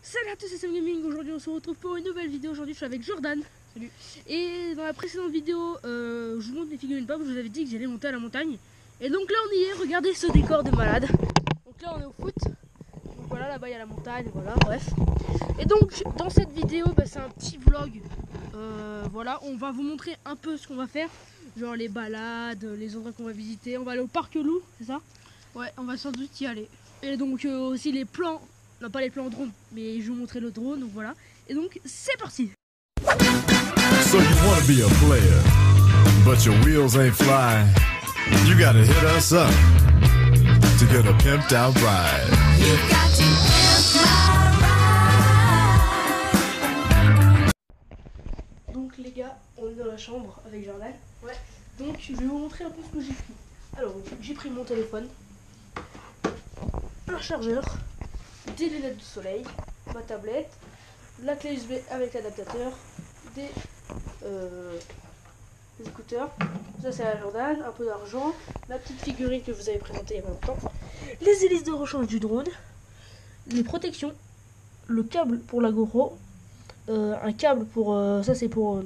Salut à tous, c'est Sam Gaming. Aujourd'hui on se retrouve pour une nouvelle vidéo. Aujourd'hui je suis avec Jordan. Salut. Et dans la précédente vidéo, je vous montre mes figurines pop. Je vous avais dit que j'allais monter à la montagne. Et donc là on y est, regardez ce décor de malade. Donc là on est au foot. Donc voilà, là-bas il y a la montagne, voilà, bref. Et donc dans cette vidéo, c'est un petit vlog. Voilà, on va vous montrer un peu ce qu'on va faire. Genre les balades, les endroits qu'on va visiter. On va aller au parc Loup, c'est ça? Ouais, on va sans doute y aller. Et donc aussi les plans, non pas les plans en drone, mais je vais vous montrer le drone, donc voilà. Et donc c'est parti. So you wanna be a player, but your wheels ain't flying. You gotta hit us up to get a pimped out ride. You got to pimp my ride. Donc les gars, on est dans la chambre avec Jordan. Ouais. Donc je vais vous montrer un peu ce que j'ai pris. Alors j'ai pris mon téléphone, un chargeur, des lunettes de soleil, ma tablette, la clé USB avec l'adaptateur, des écouteurs, ça c'est à Jordan, un peu d'argent, la petite figurine que je vous avais présentée il y a longtemps, les hélices de rechange du drone, les protections, le câble pour la GoPro, un câble pour ça c'est pour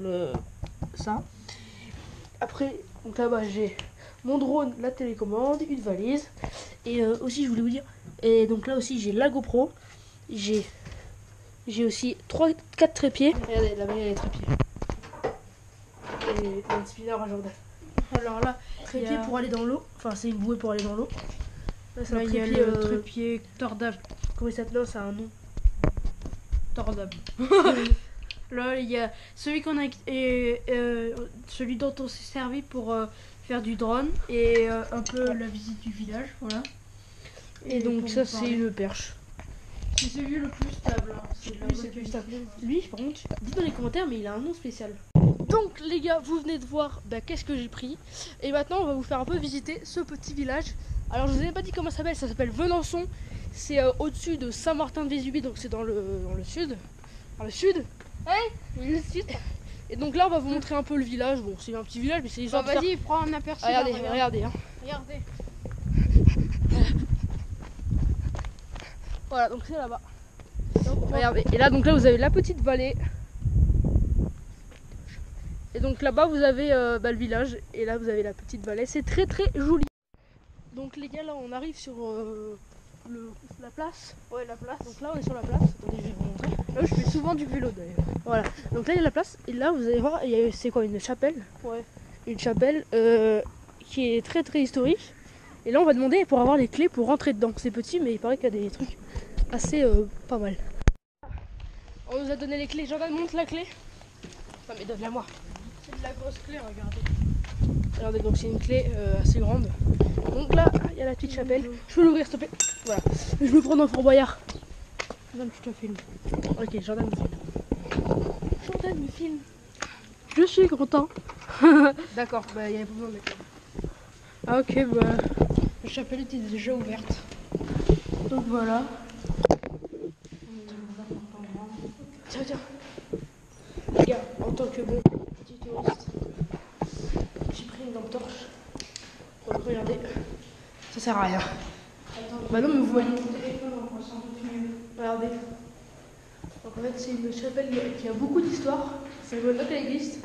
ça. Après donc là-bas j'ai mon drone, la télécommande, une valise et aussi je voulais vous dire, et donc là aussi j'ai la GoPro, j'ai aussi 4 trépieds. Regardez là-bas il y a les trépieds et un spinner à Jordan. Alors là trépied pour aller dans l'eau, enfin c'est une bouée pour aller dans l'eau. Là c'est un trépied, il y a le trépied tordable. Comment il s'appelle? C'est un nom tordable. Là il y a celui qu'on a celui dont on s'est servi pour faire du drone et un peu la visite du village, voilà. Et donc ça c'est une perche. C'est celui le plus stable. Hein. C'est le plus stable. Lui par contre, dites dans les commentaires, mais il a un nom spécial. Donc les gars, vous venez de voir qu'est-ce que j'ai pris. Et maintenant on va vous faire un peu visiter ce petit village. Alors je vous ai pas dit comment ça s'appelle Venançon. C'est au-dessus de Saint-Martin-de-Vésubie, donc c'est dans le sud. Dans le sud. Ouais, le sud. Et donc là on va vous montrer un peu le village. Bon c'est un petit village mais c'est histoire de vas-y, prends un aperçu. Regardez, là, regardez. Hein. Regardez. Voilà, donc c'est là-bas. Regardez. Et là donc là vous avez la petite vallée. Et donc là-bas vous avez le village. Et là vous avez la petite vallée. C'est très très joli. Donc les gars, là on arrive sur la place. Ouais, la place. Donc là on est sur la place. Attendez, je vais vous montrer. Là je fais souvent du vélo d'ailleurs. Voilà. Donc là il y a la place. Et là vous allez voir, c'est quoi, une chapelle? Ouais. Une chapelle qui est très très historique. Et là on va demander pour avoir les clés pour rentrer dedans. C'est petit mais il paraît qu'il y a des trucs assez pas mal. On nous a donné les clés. Jordan, montre la clé. Non mais donne-la moi. C'est de la grosse clé, regardez. Regardez, donc c'est une clé assez grande. Donc là il y a la petite chapelle. Je peux l'ouvrir s'il te plaît? Voilà. Je me prends dans le Fort Boyard. Jordan, je te filme. Ok, Jordan me filme. Jordan me filme. Je suis content. D'accord, il n'y avait pas besoin de mettre. Ah ok, la chapelle était déjà ouverte. Donc voilà. Tiens. Les gars, en tant que bon petit touriste, j'ai pris une lampe torche. Regardez, ça sert à rien. Bah non mais vous voyez. Regardez. Donc en fait c'est une chapelle qui a beaucoup d'histoire. Ça ne veut pas qu'elle existe.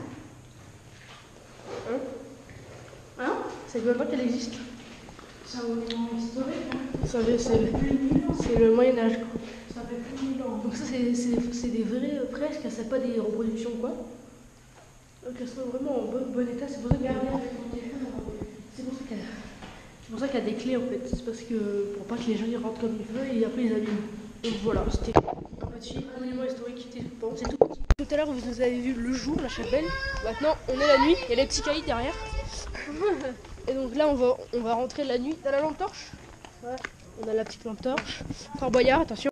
Hein? Ça ne veut pas qu'elle existe. C'est un monument historique. Hein. C'est le Moyen-Âge. Ça fait plus de 1000 ans. Donc ça c'est des vraies fresques, c'est pas des reproductions quoi. Donc elles sont vraiment en bon état, c'est pour ça qu'il y a qu'il y a des clés en fait. C'est parce que pour pas que les gens y rentrent comme ils veulent et après ils allument. Donc voilà, c'était un petit monument historique, c'est tout petit. Tout à l'heure vous nous avez vu le jour, la chapelle. Maintenant on est la nuit, il y a les petits cailloux derrière. Et donc là on va rentrer la nuit. T'as la lampe torche? Ouais. On a la petite lampe torche. Fort Boyard, attention.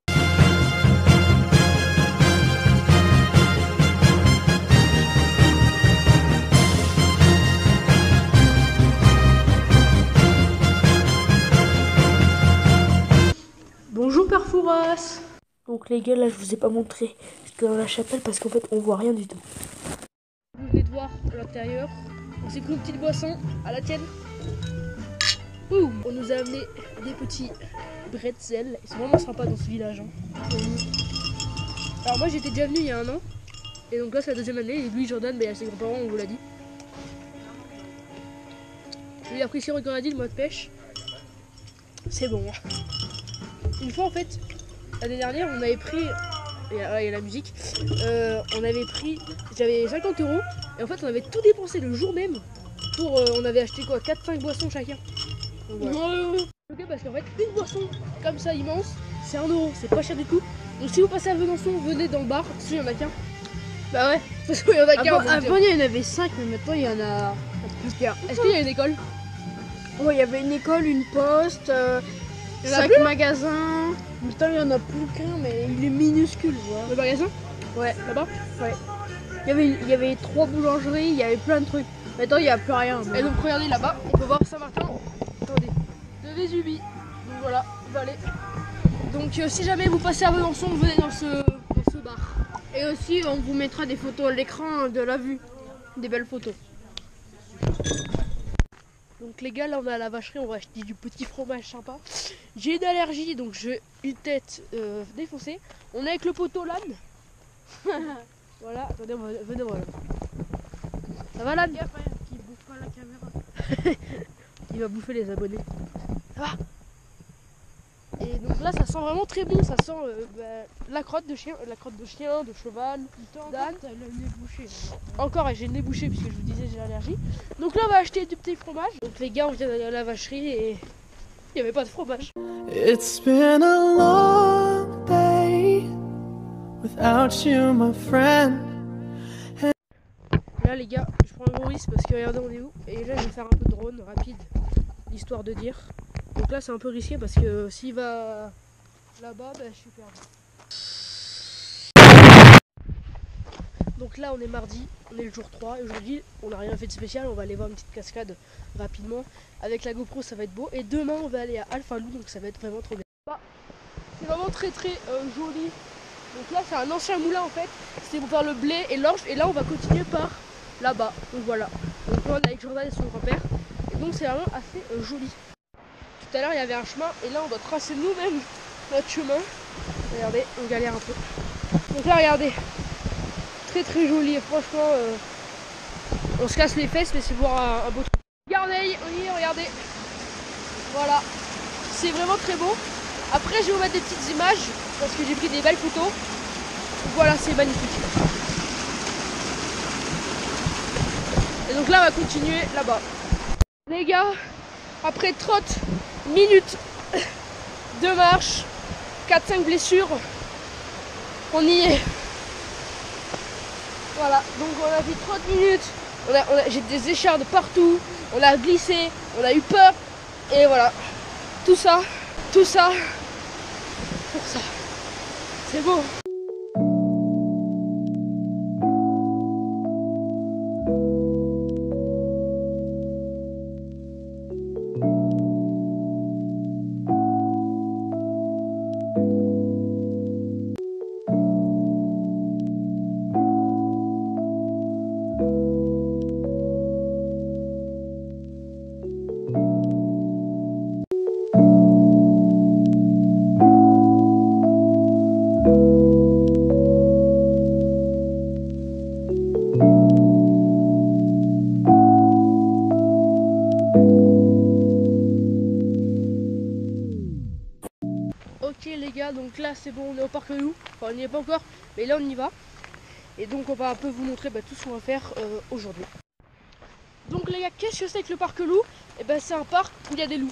Bonjour Père Fouras. Donc les gars, là je vous ai pas montré ce qu'il y a dans la chapelle parce qu'en fait on voit rien du tout. Vous venez de voir à l'intérieur. On s'est pris une petite boisson, à la tienne. Ouh, on nous a amené des petits bretzels. Ils sont vraiment sympas dans ce village. Hein. Alors moi j'étais déjà venu il y a un an. Et donc là c'est la deuxième année. Et lui Jordan, il y a ses grands-parents, on vous l'a dit. Je lui ai appris quand on a dit le mot de pêche. C'est bon. Une fois en fait, l'année dernière on avait pris... Il y a la musique. On avait pris... J'avais 50 €. Et en fait on avait tout dépensé le jour même. Pour... on avait acheté quoi, 4-5 boissons chacun. Donc, voilà. Ok, parce qu'en fait une boisson comme ça immense, c'est 1 €. C'est pas cher du tout. Donc si vous passez à Venançon, venez dans le bar. Parce qu'il y en a qu'un. Bah ouais, parce qu'il y en a qu'un. Avant il y en avait 5, mais maintenant il y en a plus qu'un. Est-ce qu'il y a une école? Ouais, il y avait une école, une poste, 5 magasins. Maintenant il y en a plus qu'un, mais il est minuscule. Voilà. Le magasin? Ouais. Là-bas? Ouais. Il y avait 3 boulangeries, il y avait plein de trucs. Maintenant il n'y a plus rien. Et donc regardez là-bas, on peut voir Saint-Martin. Attendez. De Vésubie. Donc voilà, vallée. Donc si jamais vous passez à Venançon, venez dans ce bar. Et aussi on vous mettra des photos à l'écran de la vue. Des belles photos. Donc les gars, là on est à la vacherie, on va acheter du petit fromage sympa. J'ai une allergie, donc j'ai une tête défoncée. On est avec le poteau l'âne. Voilà, attendez, venez voir. Ça va l'âne? Qui bouffe pas la caméra. Il va bouffer les abonnés. Ça va? Et donc là ça sent vraiment très bon, ça sent la crotte de chien, de cheval, d'âne. Encore, j'ai le nez bouché puisque je vous disais j'ai l'allergie. Donc là on va acheter du petit fromage. Donc les gars, on vient d'aller à la vacherie et il n'y avait pas de fromage. It's been a long day without you, my friend. Là les gars, je prends un gros risque parce que regardez on est où. Et là je vais faire un peu de drone rapide, histoire de dire. Donc là c'est un peu risqué parce que s'il va là-bas, bah, je suis perdu. Donc là on est mardi, on est le jour 3 et aujourd'hui on n'a rien fait de spécial, on va aller voir une petite cascade rapidement. Avec la GoPro ça va être beau et demain on va aller à Alpha Lou, donc ça va être vraiment trop bien. C'est vraiment très joli. Donc là c'est un ancien moulin en fait, c'était pour faire le blé et l'orge et là on va continuer par là-bas. Donc voilà, donc on est avec Jordan et son grand-père et donc c'est vraiment assez joli. Tout à l'heure il y avait un chemin et là on doit tracer nous-mêmes notre chemin. Regardez, on galère un peu. Donc là regardez, très joli et franchement on se casse les fesses mais c'est voir un beau truc. Regardez, on y est, regardez. Voilà, c'est vraiment très beau. Après je vais vous mettre des petites images parce que j'ai pris des belles photos. Donc voilà, c'est magnifique. Et donc là on va continuer là-bas. Les gars, après 30 minutes de marche, 4-5 blessures, on y est. Voilà, donc on a fait 30 minutes, j'ai des échardes partout, on a glissé, on a eu peur, et voilà, tout ça, pour ça. C'est beau. Ok les gars, donc là c'est bon, on est au parc Lou. Enfin on n'y est pas encore, mais là on y va. Et donc on va un peu vous montrer tout ce qu'on va faire aujourd'hui. Donc les gars, qu'est-ce que c'est que le parc Lou? Et ben c'est un parc où il y a des loups.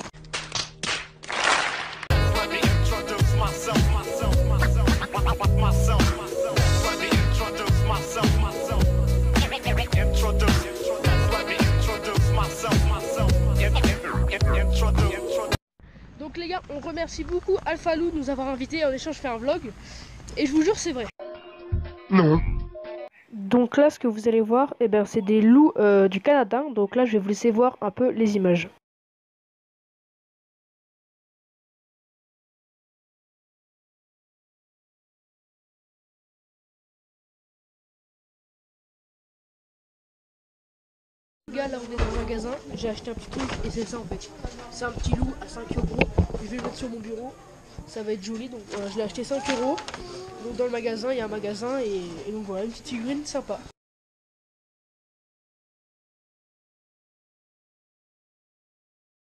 Donc les gars, on remercie beaucoup Alpha Lou de nous avoir invités, en échange faire un vlog. Et je vous jure c'est vrai. Non. Donc là ce que vous allez voir, c'est des loups du Canada. Donc là je vais vous laisser voir un peu les images. Les gars, là on est dans un magasin, j'ai acheté un petit truc et c'est ça en fait. C'est un petit loup à 5 €, je vais le mettre sur mon bureau. ça va être joli. Donc je l'ai acheté 5 €. Donc dans le magasin, il y a un magasin et donc voilà, une petite figurine sympa.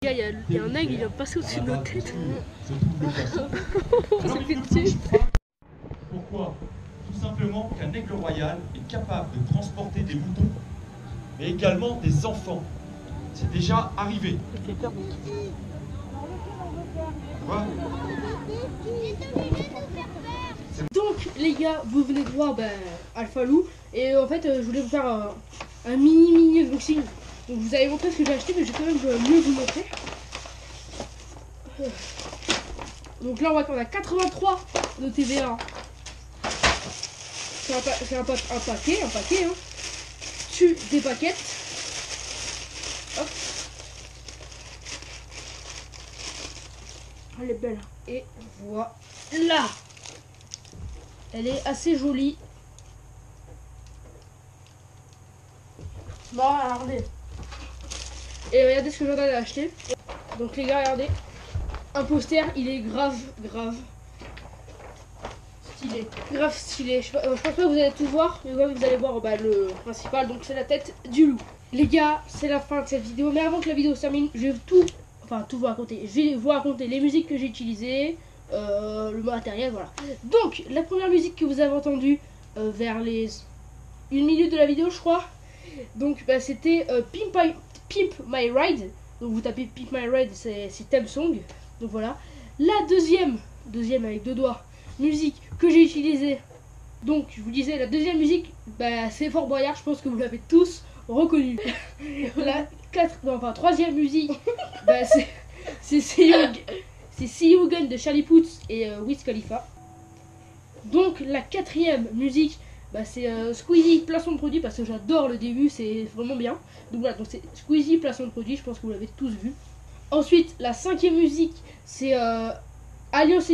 Il y a un aigle, il vient passer au-dessus de notre tête. Alors, il ne bouge pas. Pourquoi? Tout simplement qu'un aigle royal est capable de transporter des moutons, mais également des enfants. C'est déjà arrivé. Quoi? Donc les gars, vous venez de voir Alpha Lou. Et en fait, je voulais vous faire un mini unboxing. Donc vous avez montré ce que j'ai acheté, mais je vais quand même mieux vous montrer. Donc là on voit qu'on a 83 de TVA. C'est un paquet hein. Dessus des paquettes. Hop. Elle est belle. Et voilà. Elle est assez jolie. Bon, regardez. Et regardez ce que Jordan a acheté. Donc les gars, regardez. Un poster, il est grave stylé. Grave stylé. Je pense pas que vous allez tout voir, mais vous allez voir le principal. Donc c'est la tête du loup. Les gars, c'est la fin de cette vidéo. Mais avant que la vidéo se termine, je vais tout vous raconter. Je vais vous raconter les musiques que j'ai utilisées, le matériel, voilà. Donc la première musique que vous avez entendue vers les 1 minute de la vidéo, je crois. Donc c'était Pimp My Ride. Donc vous tapez Pimp My Ride, c'est theme song. Donc voilà. La deuxième avec 2 doigts, musique que j'ai utilisée. Donc je vous disais, la deuxième musique, c'est Fort Boyard. Je pense que vous l'avez tous reconnu. La troisième musique, c'est See You Again de Charlie Puth et Wiz Khalifa. Donc la quatrième musique, c'est Squeezie placement de produit, parce que j'adore le début, c'est vraiment bien. Donc voilà, donc c'est Squeezie placement de produit, je pense que vous l'avez tous vu. Ensuite la cinquième musique, c'est Alliance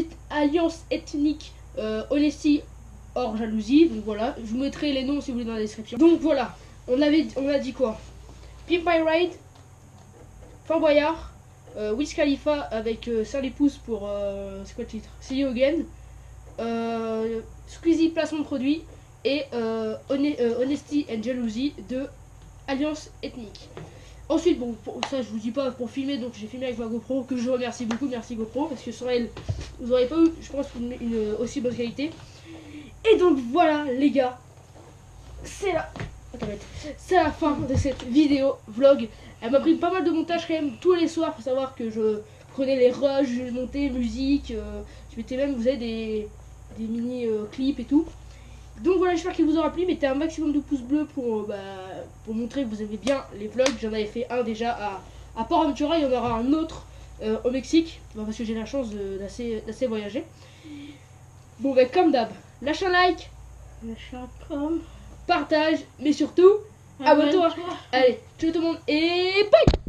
ethnique, Honesty or Jalousie. Donc voilà, je vous mettrai les noms si vous voulez dans la description. Donc voilà, on a dit quoi? Pimp My Ride, Fort Boyard, Wiz Khalifa avec Charlie Puth pour c'est quoi le titre? See You Again, Squeezie placement de produit et Honesty and Jalousie de Alliance ethnique. Ensuite, bon, ça je vous dis pas pour filmer, donc j'ai filmé avec ma GoPro, que je remercie beaucoup, merci GoPro, parce que sans elle, vous n'aurez pas eu, je pense, une aussi bonne qualité. Et donc voilà les gars, c'est la fin de cette vidéo vlog. Elle m'a pris pas mal de montage quand même tous les soirs. Faut savoir que je prenais les rushs, je montais musique, je mettais même, vous avez des mini clips et tout. Donc voilà, j'espère qu'il vous aura plu. Mettez un maximum de pouces bleus pour montrer que vous aimez bien les vlogs. J'en avais fait un déjà à Port Aventura, il y en aura un autre au Mexique, parce que j'ai la chance d'assez voyager. Bon comme d'hab, lâche un like, lâche un com, partage, mais surtout abonne-toi. Allez, ciao tout le monde et bye.